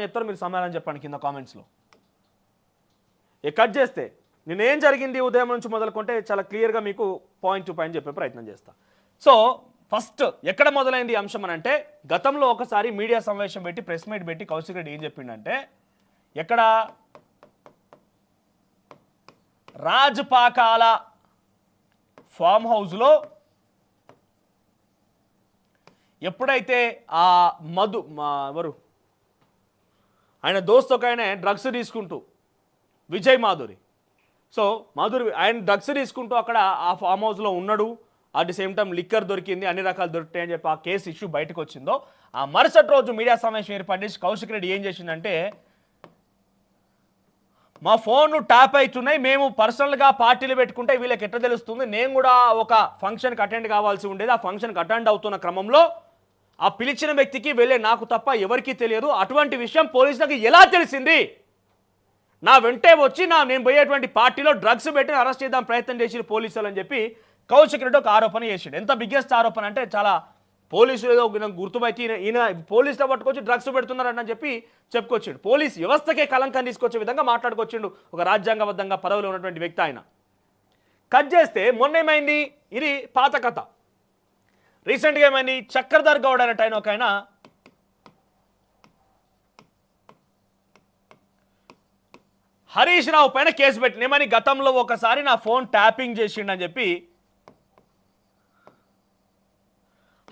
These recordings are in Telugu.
చెప్తారు మీరు సమాధానం చెప్పండి కింద కామెంట్స్లో. కట్ చేస్తే నేనేం జరిగింది ఉదయం నుంచి మొదలుకుంటే చాలా క్లియర్గా మీకు పాయింట్ టు పాయింట్ చెప్పే ప్రయత్నం చేస్తా. సో ఫస్ట్ ఎక్కడ మొదలైంది అంశం అని అంటే, గతంలో ఒకసారి మీడియా సమావేశం పెట్టి ప్రెస్ మీట్ పెట్టి కౌశిక్ రెడ్డి ఏం చెప్పిండంటే, ఎక్కడ రాజపాకాల ఫామ్ హౌస్లో ఎప్పుడైతే ఆ ఎవరు ఆయన దోస్త్ ఒక ఆయన డ్రగ్స్ తీసుకుంటూ విజయ్ మాధురి, సో మాధురి ఆయన డ్రగ్స్ తీసుకుంటూ అక్కడ ఆ ఫామ్ హౌస్లో ఉన్నాడు. At the same time liquor దొరికింది, అన్ని రకాలు దొరికినాయని చెప్పి ఆ కేసు ఇష్యూ బయటకు వచ్చిందో, ఆ మరుసటి రోజు మీడియా సమావేశం ఏర్పాటు చేసి కౌశిక్ రెడ్డి ఏం చేసిందంటే, మా ఫోన్ ట్యాప్ అవుతున్నాయి, మేము పర్సనల్గా పార్టీలు పెట్టుకుంటే వీళ్ళకి ఎట్లా తెలుస్తుంది, నేను కూడా ఒక ఫంక్షన్కి అటెండ్ కావాల్సి ఉండేది, ఆ ఫంక్షన్కి అటెండ్ అవుతున్న క్రమంలో ఆ పిలిచిన వ్యక్తికి వెళ్ళే నాకు తప్ప ఎవరికీ తెలియదు, అటువంటి విషయం పోలీసులకు ఎలా తెలిసింది, నా వెంటే వచ్చి నేను పోయేటువంటి పార్టీలో డ్రగ్స్ పెట్టి అరెస్ట్ చేద్దాం ప్రయత్నం చేసి పోలీసులు అని చెప్పి కౌశిక్ రెడ్డి ఒక ఆరోపణ చేసాడు. ఎంత బిగ్గెస్ట్ ఆరోపణ అంటే, చాలా పోలీసులు ఏదో గుర్తుపట్టి ఈయన పోలీసులో పట్టుకొచ్చి డ్రగ్స్ పెడుతున్నారని చెప్పి చెప్పుకొచ్చాడు. పోలీస్ వ్యవస్థకే కలంకం తీసుకొచ్చే విధంగా మాట్లాడుకొచ్చిండు ఒక రాజ్యాంగబద్ధంగా పదవిలో ఉన్నటువంటి వ్యక్తి ఆయన. కట్ చేస్తే మొన్న ఏమైంది, ఇది పాత కథ. రీసెంట్గా ఏమైంది, చక్రధర్ గౌడ్ అనేట ఆయన ఒక ఆయన హరీష్ రావు పైన కేసు పెట్టిన ఏమని, గతంలో ఒకసారి నా ఫోన్ ట్యాపింగ్ చేసిండని చెప్పి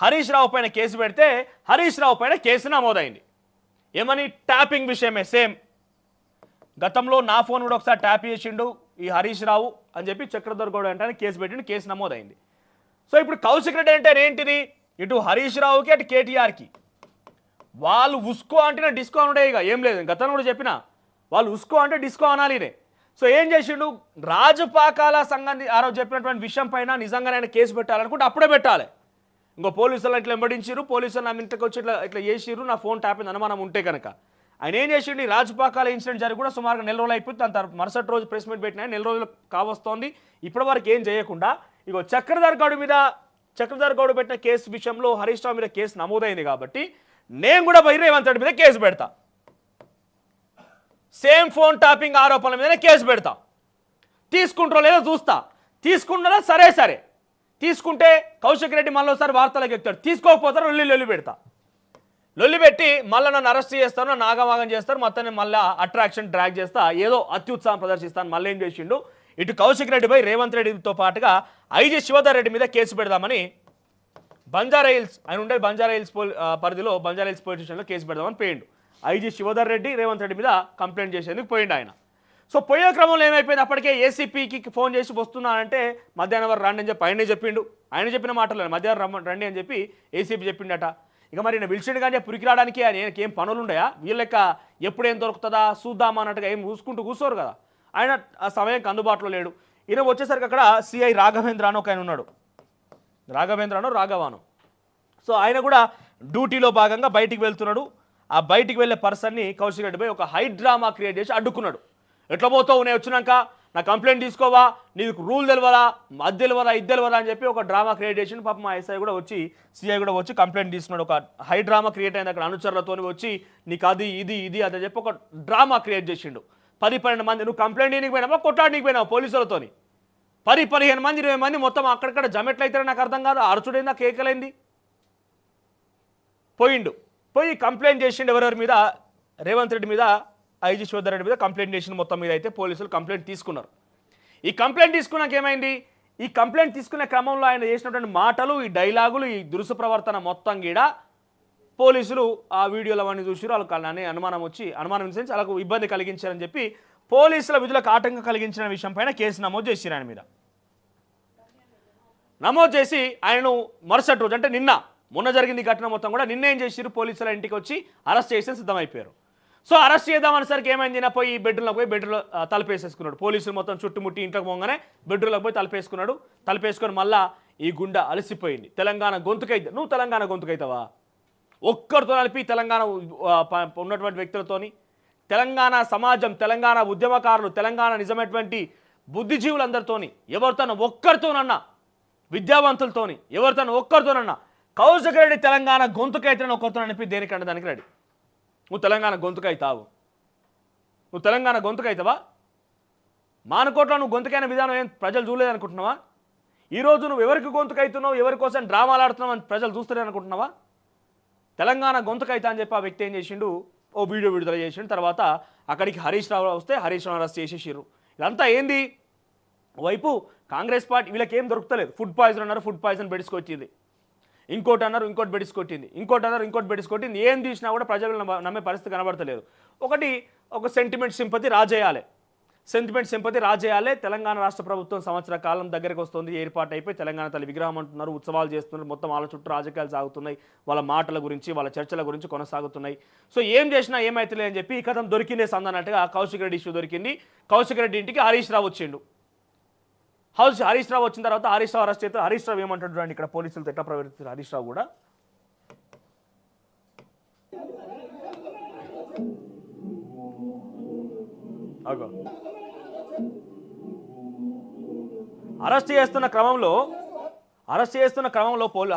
హరీష్ రావు పైన కేసు పెడితే హరీష్ రావు పైన కేసు నమోదైంది. ఏమని, ట్యాపింగ్ విషయమే, సేమ్ గతంలో నా ఫోన్ కూడా ఒకసారి ట్యాప్ చేసిండు ఈ హరీష్ రావు అని చెప్పి చక్రధర్ గౌడ్ అంటే కేసు పెట్టిండు, కేసు నమోదైంది. సో ఇప్పుడు కౌశిక్ రెడ్డి అంటే ఏంటిది, ఇటు హరీష్ రావుకి అటు కేటీఆర్కి వాళ్ళు ఉస్కో అంటే డిస్కో అనుడే, ఇక ఏం లేదు, గతంలో కూడా చెప్పిన వాళ్ళు ఉస్కో అంటే డిస్కో అనాలినే. సో ఏం చేసిండు, రాజపాకాల సంఘాన్ని ఆ రోజు చెప్పినటువంటి విషయం పైన నిజంగానే ఆయన కేసు పెట్టాలనుకుంటే అప్పుడే పెట్టాలి. ఇంకో పోలీసులు ఇట్లా వెంబడించారు, పోలీసులు నా ఇంటికి వచ్చి ఇట్లా చేసిర్రు, నా ఫోన్ ట్యాప్ అయింది అనుమానం ఉంటే కనుక ఆయన ఏం చేసిండు, ఈ రాజపాకాల ఇన్సిడెంట్ జరిగి కూడా సుమారుగా నెల రోజులు అయిపోయింది. దాని తర్వాత మరుసటి రోజు ప్రెస్ మీట్ పెట్టినా నెల రోజులు కావస్తోంది. ఇప్పటి వరకు ఏం చేయకుండా ఇగో చక్రధర్ గౌడ్ పెట్టిన కేసు విషయంలో హరీష్ రావు మీద కేసు నమోదైంది కాబట్టి నేను కూడా పోయి రేవంత్ రెడ్డి మీద కేసు పెడతా, సేమ్ ఫోన్ ట్యాపింగ్ ఆరోపణల మీదనే కేసు పెడతా, తీసుకుంటారో లేదో చూస్తా, తీసుకుంటారా సరే సరే, తీసుకుంటే కౌశిక్ రెడ్డి మళ్ళీసారి వార్తలకు ఎక్కుతాడు, తీసుకోకపోతారు లొల్లి పెడతా, లొల్లి పెట్టి మళ్ళీ నన్ను అరెస్ట్ చేస్తాను, నన్ను ఆగమాగం చేస్తారు, మొత్తాన్ని మళ్ళీ అట్రాక్షన్ డ్రాగ్ చేస్తా, ఏదో అత్యుత్సాహం ప్రదర్శిస్తాను. మళ్ళీ ఏం చేసిండు, ఇటు కౌశిక్ రెడ్డిపై రేవంత్ రెడ్డితో పాటుగా ఐజీ శివధర్ రెడ్డి మీద కేసు పెడదామని బంజారా హిల్స్ ఆయన ఉండే బంజారా హిల్స్ పరిధిలో బంజారా హిల్స్ పోలీస్ స్టేషన్లో కేసు పెడదామని పోయిండు. ఐజీ శివధర్ రెడ్డి రేవంత్ రెడ్డి మీద కంప్లైంట్ చేసేందుకు పోయిండు ఆయన. సో పోయే క్రమంలో ఏమైపోయింది, అప్పటికే ఏసీపీకి ఫోన్ చేసి వస్తున్నానంటే మధ్యాహ్నం వరకు రండి అని చెప్పి ఆయనే చెప్పిండు. ఆయన చెప్పిన మాటలు మధ్యాహ్నం రండి అని చెప్పి ఏసీపీ చెప్పిండట. ఇక మరి నేను పిలిచిండు కానీ పురికి రావడానికి ఆయనకి ఏం పనులు ఉన్నాయా, వీళ్ళక ఎప్పుడేం దొరుకుతుందా చూద్దామా అన్నట్టుగా ఏం చూసుకుంటూ కూర్చోరు కదా. ఆయన ఆ సమయానికి అందుబాటులో లేడు. ఈయన వచ్చేసరికి అక్కడ సిఐ రాఘవేంద్ర అని ఒక ఆయన ఉన్నాడు, రాఘవాను. సో ఆయన కూడా డ్యూటీలో భాగంగా బయటికి వెళ్తున్నాడు. ఆ బయటికి వెళ్ళే పర్సన్ని కౌశిక్ రెడ్డిపై ఒక హై డ్రామా క్రియేట్ చేసి అడ్డుకున్నాడు. ఎట్లా పోతావు, నేను వచ్చినాక నా కంప్లైంట్ తీసుకోవా, నీకు రూల్ తెలియదా, అది తెలియదా, ఇది తెలియదా అని చెప్పి ఒక డ్రామా క్రియేట్ చేసి పాప మా ఎస్ఐ కూడా వచ్చి సిఐ కూడా వచ్చి కంప్లైంట్ తీసుకున్నాడు. ఒక హై డ్రామా క్రియేట్ అయింది అక్కడ, అనుచరులతో వచ్చి నీకు అది ఇది అని చెప్పి ఒక డ్రామా క్రియేట్ చేసిండు. 10-12 మంది, నువ్వు కంప్లైంట్ నీకు పోయినావా కొట్టాడికి పోయినావు పోలీసులతో, 10-15 మంది 20 మంది మొత్తం అక్కడక్కడ జమెట్లయితే నాకు అర్థం కాదు, అరచుడైందా కేకలైంది. పోయి కంప్లైంట్ చేసిండు ఎవరెవరి మీద, రేవంత్ రెడ్డి మీద, ఐజీ శివధర్ రెడ్డి మీద కంప్లైంట్ చేసిన మొత్తం మీద అయితే పోలీసులు కంప్లైంట్ తీసుకున్నారు. ఈ కంప్లైంట్ తీసుకున్నాక ఏమైంది, ఈ కంప్లైంట్ తీసుకునే క్రమంలో ఆయన చేసినటువంటి మాటలు, ఈ డైలాగులు, ఈ దురుసు ప్రవర్తన మొత్తం కూడా పోలీసులు ఆ వీడియోలు అవన్నీ చూసారు. వాళ్ళకి అనుమానం సెన్స్ వాళ్ళకు ఇబ్బంది కలిగించారని చెప్పి పోలీసుల విధులకు ఆటంకం కలిగించిన విషయం పైన కేసు నమోదు చేసిరు ఆయన మీద. నమోదు చేసి ఆయనను మరుసటి రోజు అంటే మొన్న జరిగింది ఘటన మొత్తం కూడా నిన్నేం చేసిరు, పోలీసుల ఇంటికి వచ్చి అరెస్ట్ చేసి సిద్ధమైపోయారు. సో అరెస్ట్ చేద్దామనేసరికి ఏమైంది, పోయి బెడ్రూమ్లో తలుపేసేసుకున్నాడు. పోలీసులు మొత్తం చుట్టుముట్టి ఇంట్లోకి పోగానే బెడ్రూమ్లోకి పోయి తలుపేసుకొని మళ్ళా ఈ గుండె అలసిపోయింది. తెలంగాణ గొంతుకైతే నువ్వు తెలంగాణ గొంతుకైతావా, ఒక్కరితో కలిపి తెలంగాణ ఉన్నటువంటి వ్యక్తులతోని, తెలంగాణ సమాజం, తెలంగాణ ఉద్యమకారులు, తెలంగాణ నిజమైనటువంటి బుద్ధిజీవులందరితోని, ఎవరితోనో ఒక్కరితోనన్నా, విద్యావంతులతోని ఎవరితోనో ఒక్కరితోనన్నా కౌశిక్ రెడ్డి తెలంగాణ గొంతుకైతే ఒక్కరితో అనిపి దేనికంటే దానికి రెడీ. నువ్వు తెలంగాణ గొంతుకైతావు, నువ్వు తెలంగాణ గొంతుకైతావా? మానకోట్లో నువ్వు గొంతుకైన విధానం ఏం ప్రజలు చూడలేదనుకుంటున్నావా? ఈరోజు నువ్వు ఎవరికి గొంతుకైతున్నావు, ఎవరి కోసం డ్రామాలు ఆడుతున్నావు అని ప్రజలు చూస్తలే అనుకుంటున్నావా? తెలంగాణ గొంతుకైతా అని చెప్పి ఆ వ్యక్తి ఏం చేసిండు, ఓ వీడియో విడుదల చేసిండు. తర్వాత అక్కడికి హరీష్ రావు వస్తే హరీష్ రావు అరెస్ట్ చేసేసారు. ఇదంతా ఏంది? వైపు కాంగ్రెస్ పార్టీ వీళ్ళకి ఏం దొరుకుతలేదు. ఫుడ్ పాయిజన్ అన్నారు, ఫుడ్ పాయిజన్ బెడిసుకొచ్చింది. ఇంకోటి అన్నారు, ఇంకోటి బెడిసుకొట్టింది. ఇంకోటి అన్నారు, ఇంకోటి బెడిసుకొట్టింది. ఏం తీసినా కూడా ప్రజలు నమ్మే పరిస్థితి కనబడతలేదు. ఒక సెంటిమెంట్ సింపతి రాజేయాలి, సెంటిమెంట్ సింపతి రాజేయాలి. తెలంగాణ రాష్ట్ర ప్రభుత్వం సంవత్సర కాలం దగ్గరకు వస్తుంది, ఏర్పాటు అయిపోయి తెలంగాణ తల్లి విగ్రహం అంటున్నారు, ఉత్సవాలు చేస్తున్నారు, మొత్తం వాళ్ళ చుట్టూ రాజకీయాలు సాగుతున్నాయి, వాళ్ళ మాటల గురించి వాళ్ళ చర్చల గురించి కొనసాగుతున్నాయి. సో ఏం చేసినా ఏమైతలే అని చెప్పి ఈ కథం దొరికిందే సందన్నట్టుగా కౌశిక్ రెడ్డి ఇష్యూ దొరికింది. కౌశిక్ రెడ్డి ఇంటికి హరీష్ రావు వచ్చిండు. హరీష్ రావు వచ్చిన తర్వాత హరీష్ రావు అరెస్ట్ చేస్తారు. హరీష్ రావు ఏమంటాడు చూడండి, ఇక్కడ పోలీసులతో ఎట్లా ప్రవర్తిస్తారు హరీష్ రావు కూడా. అగో అరెస్ట్ చేస్తున్న క్రమంలో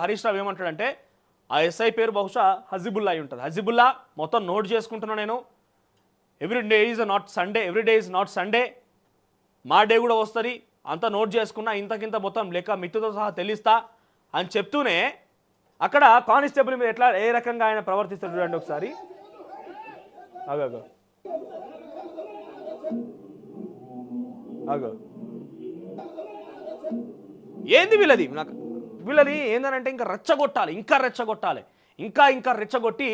హరీష్ రావు ఏమంటాడంటే, ఆ ఎస్ఐ పేరు బహుశా హజీబుల్లా అయి ఉంటుంది. హజీబుల్లా మొత్తం నోట్ చేసుకుంటున్నా నేను, every day is not Sunday, మా డే కూడా వస్తుంది, అంతా నోట్ చేసుకున్నా, ఇంతకింత మొత్తం లెక్క మిత్తుతో సహా తెలుస్తా అని చెప్తూనే అక్కడ కానిస్టేబుల్ మీద ఎట్లా ఏ రకంగా ఆయన ప్రవర్తిస్తాడు చూడండి ఒకసారి. అగో ఏంది వీళ్ళది ఏందనంటే ఇంకా రెచ్చగొట్టాలి, ఇంకా రెచ్చగొట్టి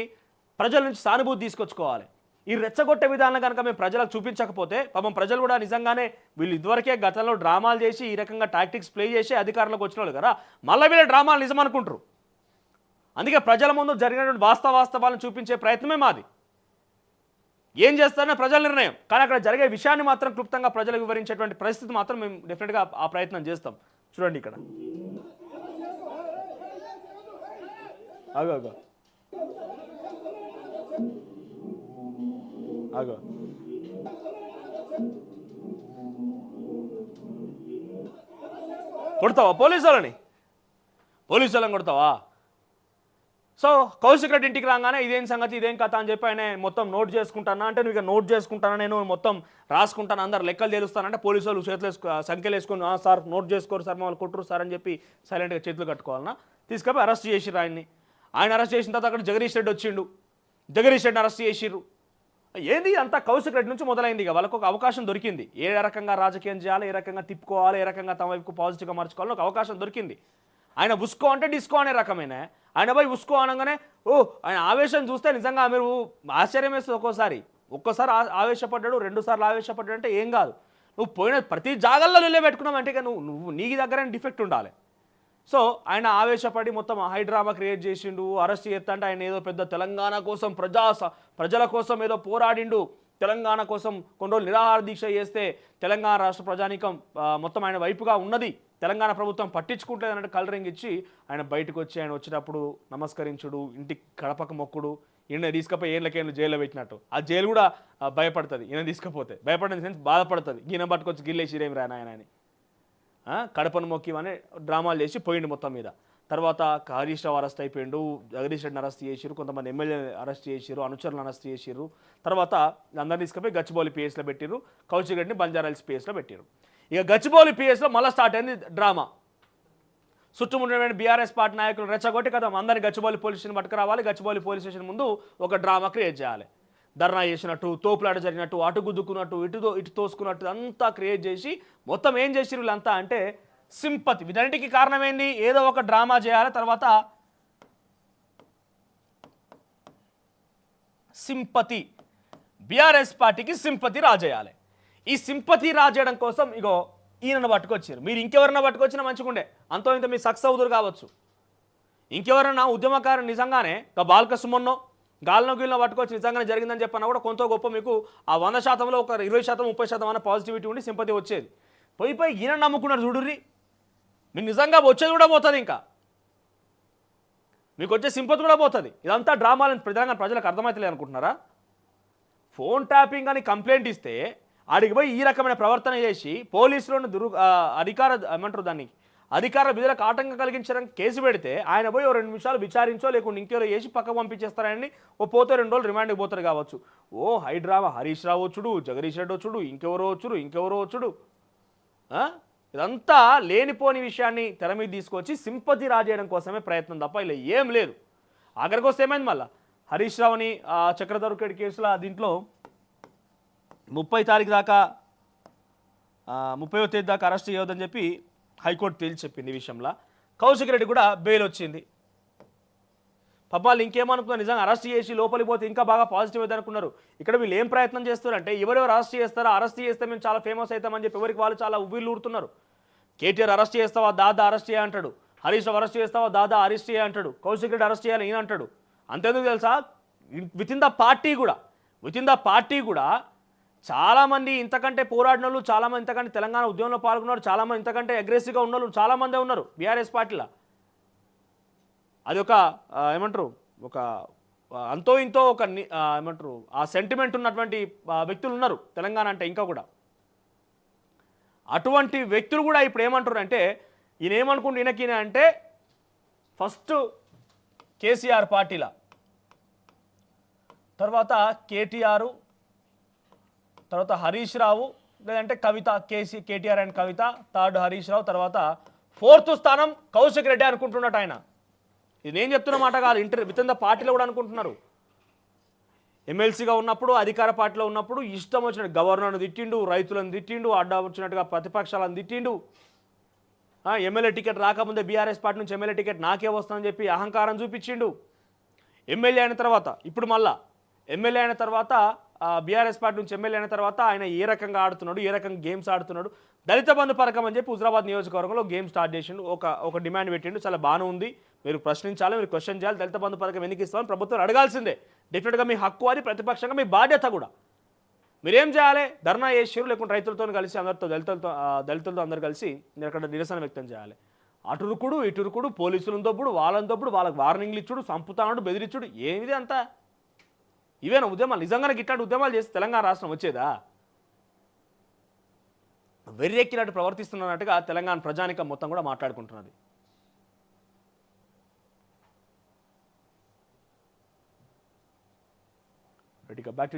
ప్రజల నుంచి సానుభూతి తీసుకొచ్చుకోవాలి. ఈ రెచ్చగొట్టే విధానం కనుక మేము ప్రజలకు చూపించకపోతే పాపం ప్రజలు కూడా నిజంగానే వీళ్ళు ఇదివరకే గతంలో డ్రామాలు చేసి ఈ రకంగా టాక్టిక్స్ ప్లే చేసి అధికారంలోకి వచ్చిన వాళ్ళు కదా, మళ్ళీ వీళ్ళ డ్రామాలు నిజం అనుకుంటారు. అందుకే ప్రజల ముందు జరిగినటువంటి వాస్తవాలను చూపించే ప్రయత్నమే మాది. ఏం చేస్తారనే ప్రజల నిర్ణయం, కానీ అక్కడ జరిగే విషయాన్ని మాత్రం క్లుప్తంగా ప్రజలకు వివరించేటువంటి పరిస్థితి మాత్రం మేము డెఫినెట్గా ఆ ప్రయత్నం చేస్తాం. చూడండి ఇక్కడ అగో కొడతావా పోలీసు వాళ్ళని కొడతావా? సో కౌశిక్ రెడ్డి ఇంటికి రాగానే ఇదేం సంగతి, ఇదేం కథ అని చెప్పి ఆయన మొత్తం నోట్ చేసుకుంటానా అంటే, నువ్వు ఇక నోట్ చేసుకుంటానా, నేను మొత్తం రాసుకుంటాను, అందరు లెక్కలు తెలుస్తానంటే పోలీసు వాళ్ళు చేతులు సంఖ్యలు వేసుకొని సార్ నోట్ చేసుకోరు సార్, మమ్మల్ని కొట్టరు సార్ అని చెప్పి సైలెంట్గా చేతులు కట్టుకోవాలన్నా. తీసుకపోయి అరెస్ట్ చేసిర్రు ఆయన అరెస్ట్ చేసిన తర్వాత అక్కడ జగదీష్ రెడ్డి వచ్చిండు, జగదీష్ రెడ్డిని అరెస్ట్ చేసిర్రు. ఏంది అంతా కౌశిక్ రెడ్డి నుంచి మొదలైంది. ఇక వాళ్ళకు ఒక అవకాశం దొరికింది, ఏ రకంగా రాజకీయం చేయాలి, ఏ రకంగా తిప్పుకోవాలి, ఏ రకంగా తమ వైపు పాజిటివ్గా మార్చుకోవాలని ఒక అవకాశం దొరికింది. ఆయన ఉస్కో అంటే డిస్కో అనే రకమైన ఆయన పోయి ఉస్కో అనగానే ఆయన ఆవేశం చూస్తే నిజంగా మీరు ఆశ్చర్యం వేస్తుంది. ఒక్కోసారి ఆవేశపడ్డాడు, 2 సార్లు ఆవేశపడ్డాడు అంటే ఏం కాదు. నువ్వు పోయిన ప్రతి జాగాల్లో నిలబెట్టుకున్నావు అంటే నువ్వు నీ దగ్గర డిఫెక్ట్ ఉండాలి. సో ఆయన ఆవేశపడి మొత్తం హైడ్రామా క్రియేట్ చేసిండు. అరెస్ట్ చేస్తంటే ఆయన ఏదో పెద్ద తెలంగాణ కోసం ప్రజల కోసం ఏదో పోరాడిండు, తెలంగాణ కోసం కొన్ని రోజులు నిరాహార దీక్ష చేస్తే తెలంగాణ రాష్ట్ర ప్రజానీకం మొత్తం ఆయన వైపుగా ఉన్నది, తెలంగాణ ప్రభుత్వం పట్టించుకుంటుంది అన్నట్టు కలరింగ్ ఇచ్చి ఆయన బయటకు వచ్చి ఆయన వచ్చేటప్పుడు నమస్కరించుడు, ఇంటికి గడపక మొక్కుడు, ఈయన తీసుకపోయి ఏళ్ళకేళ్ళు జైల్లో పెట్టినట్టు. ఆ జైలు కూడా భయపడుతుంది, ఈయన తీసుకపోతే భయపడిన సెన్స్ బాధపడుతుంది, ఈయన పట్టుకొచ్చి గిల్లేసిరేమి రాయన ఆయన అని కడపను మొక్కి అని డ్రామాలు చేసి పోయిండు మొత్తం మీద. తర్వాత హరీష్ రావు అరెస్ట్ అయిపోయిండు, జగదీష్ రెడ్డిని అరెస్ట్ చేసిరు, కొంతమంది ఎమ్మెల్యే అరెస్ట్ చేసిరు, అనుచరులను అరెస్ట్ చేసిరు. తర్వాత అందరినీ తీసుకుపోయి గచ్చిబౌలి పిఎస్లో పెట్టిరు, కౌశిక్ రెడ్డిని బంజారాహిల్స్ పిఎస్లో పెట్టిరు. ఇక గచ్చిబౌలి పిఎస్లో మళ్ళీ స్టార్ట్ అయింది డ్రామా. చుట్టుముట్టిన బీఆర్ఎస్ పార్టీ నాయకులు రెచ్చగొట్టి కదా అందరినీ గచ్చిబౌలి పోలీస్ స్టేషన్ పట్టుకురావాలి, గచ్చిబౌలి పోలీస్ స్టేషన్ ముందు ఒక డ్రామా క్రియేట్ చేయాలి, ధర్నా చేసినట్టు, తోపులాట జరిగినట్టు, అటు గుద్దుకున్నట్టు, ఇటు తోసుకున్నట్టు అంతా క్రియేట్ చేసి మొత్తం ఏం చేసిరు వీళ్ళంతా అంటే సింపతి. వీటన్నిటికీ కారణం ఏంది, ఏదో ఒక డ్రామా చేయాలి, తర్వాత సింపతి, బీఆర్ఎస్ పార్టీకి సింపతి రాజేయాలి. ఈ సింపతి రాజేయడం కోసం ఇగో ఈయనను పట్టుకొచ్చారు. మీరు ఇంకెవరన్నా పట్టుకొచ్చినా మంచిగుండే, అంతో ఇంత మీరు సక్సెస్ అవుతారు కావచ్చు. ఇంకెవరన్నా ఉద్యమకారులు నిజంగానే బాల్క సుమన్నో గాల్లో గీల్లో పట్టుకొచ్చి నిజంగానే జరిగిందని చెప్పన్నా కూడా కొంత గొప్ప మీకు ఆ 100%లో ఒక 20% 30% అన్న పాజిటివిటీ ఉండి సింపతి వచ్చేది. పోయి ఈయన నమ్ముకున్నారు చూడుర్రి, మీకు నిజంగా వచ్చేది కూడా పోతుంది, ఇంకా మీకు వచ్చే సింపతి కూడా పోతుంది. ఇదంతా డ్రామాలని ప్రజలకు అర్థమవుతలే అనుకుంటున్నారా? ఫోన్ ట్యాపింగ్ అని కంప్లైంట్ ఇస్తే ఆడికి పోయి ఈ రకమైన ప్రవర్తన చేసి పోలీసులను అధికార ఏమంటారు దాన్ని అధికార విధులకు ఆటంకం కలిగించడానికి కేసు పెడితే ఆయన పోయి 2 నిమిషాలు విచారించో లేకుంటే ఇంకెవరో చేసి పక్కకు పంపించేస్తారని ఓ పోతే 2 రోజులు రిమాండ్కి పోతారు కావచ్చు. ఓ హైడ్రామా హరీష్ రావు వచ్చుడు, జగదీష్ రెడ్డి వచ్చుడు, ఇంకెవరో వచ్చుడు. ఇదంతా లేనిపోని విషయాన్ని తెర మీద తీసుకొచ్చి సింపతి రాజేయడం కోసమే ప్రయత్నం తప్ప ఇలా ఏం లేదు. ఆఖరికి వస్తే ఏమైంది మళ్ళీ హరీష్ రావుని చక్రధర్ కేసులో దీంట్లో 30 తారీఖు దాకా 30వ తేదీ దాకా అరెస్ట్ చేయవద్దని చెప్పి హైకోర్టు తేల్చి చెప్పింది. ఈ విషయంలో కౌశిక్ రెడ్డి కూడా బెయిల్ వచ్చింది. పాపాలు ఇంకేమనుకున్నారు, నిజంగా అరెస్ట్ చేసి లోపలికి పోతే ఇంకా బాగా పాజిటివ్ అవుతుంది అనుకున్నారు. ఇక్కడ వీళ్ళు ఏం ప్రయత్నం చేస్తున్నారంటే ఎవరెవరు అరెస్ట్ చేస్తారో, అరెస్ట్ చేస్తే మేము చాలా ఫేమస్ అవుతామని చెప్పి ఎవరికి వాళ్ళు చాలా ఉవ్విళ్ళూరుతున్నారు. కేటీఆర్ అరెస్ట్ చేస్తావా దాదా అరెస్ట్ చేయ అంటాడు, హరీష్ రావు అరెస్ట్ చేస్తావా దాదా అరెస్ట్ చేయ అంటాడు, కౌశిక్ రెడ్డి అరెస్ట్ చేయాలని ఈయన అంటాడు. అంతేందుకు తెలుసా, విత్ ఇన్ ద పార్టీ కూడా చాలామంది ఇంతకంటే పోరాడిన వాళ్ళు, చాలామంది ఇంతకంటే తెలంగాణ ఉద్యమంలో పాల్గొన్నారు, చాలామంది ఇంతకంటే అగ్రెసివ్గా ఉన్న వాళ్ళు చాలామందే ఉన్నారు బీఆర్ఎస్ పార్టీలో. అది ఒక ఏమంటారు, ఒక అంతో ఇంతో ఒక ఏమంటారు ఆ సెంటిమెంట్ ఉన్నటువంటి వ్యక్తులు ఉన్నారు తెలంగాణ అంటే. ఇంకా కూడా అటువంటి వ్యక్తులు కూడా ఇప్పుడు ఏమంటారు అంటే, ఈయన ఏమనుకుంటే అంటే ఫస్ట్ కేసీఆర్ పార్టీల, తర్వాత కేటీఆర్, తర్వాత హరీష్ రావు, లేదంటే కవిత, కేటీఆర్ అండ్ కవిత, థర్డ్ హరీష్ రావు, తర్వాత 4th స్థానం కౌశిక్ రెడ్డి అనుకుంటున్నట్టు ఆయన. ఇది నేను చెప్తున్న మాట కాదు, విత్ ఇన్ ద పార్టీలో కూడా అనుకుంటున్నారు. ఎమ్మెల్సీగా ఉన్నప్పుడు, అధికార పార్టీలో ఉన్నప్పుడు ఇష్టం వచ్చినట్టు గవర్నర్ను తిట్టిండు, రైతులను తిట్టిండు, అడ్డా వచ్చినట్టుగా ప్రతిపక్షాలను తిట్టిండు. ఎమ్మెల్యే టికెట్ రాకముందే బీఆర్ఎస్ పార్టీ నుంచి ఎమ్మెల్యే టికెట్ నాకే వస్తుందని చెప్పి అహంకారం చూపించిండు. ఎమ్మెల్యే అయిన తర్వాత, ఇప్పుడు మళ్ళా ఎమ్మెల్యే అయిన తర్వాత బీఆర్ఎస్ పార్టీ నుంచి ఎమ్మెల్యే అయిన తర్వాత ఆయన ఏ రకంగా ఆడుతున్నాడు, ఏ రకంగా గేమ్స్ ఆడుతున్నాడు, దళిత బంధు పథకం అని చెప్పి హుజరాబాద్ నియోజకవర్గంలో గేమ్ స్టార్ట్ చేసిండు. ఒక డిమాండ్ పెట్టిండు, చాలా బాగానే ఉంది, మీరు ప్రశ్నించాలి, మీరు క్వశ్చన్ చేయాలి, దళిత బంధు పథకం ఎందుకు ఇస్తామని ప్రభుత్వం అడగాల్సిందే. డెఫినెట్గా మీ హక్కు, అది ప్రతిపక్షంగా మీ బాధ్యత కూడా. మీరేం చేయాలి, ధర్నా చేసిరు, లేకుంటే రైతులతో కలిసి అందరితో దళితులతో అందరు కలిసి మీరు అక్కడ నిరసన వ్యక్తం చేయాలి. అటురుకుడు ఇటురుకుడు, పోలీసులను దొప్పుడు, వాళ్ళని దొప్పుడు, వాళ్ళకి వార్నింగ్లు ఇచ్చుడు, సంపుతాడు, బెదిరించుడు, ఏమిది అంతా ఇవేనా ఉద్యమాలు? నిజంగానే ఇట్లాంటి ఉద్యమాలు చేసి తెలంగాణ రాష్ట్రం వచ్చేదా? వెర్రెక్కినట్టు ప్రవర్తిస్తున్నట్టుగా తెలంగాణ ప్రజానికం మొత్తం కూడా మాట్లాడుకుంటున్నది. బ్యాక్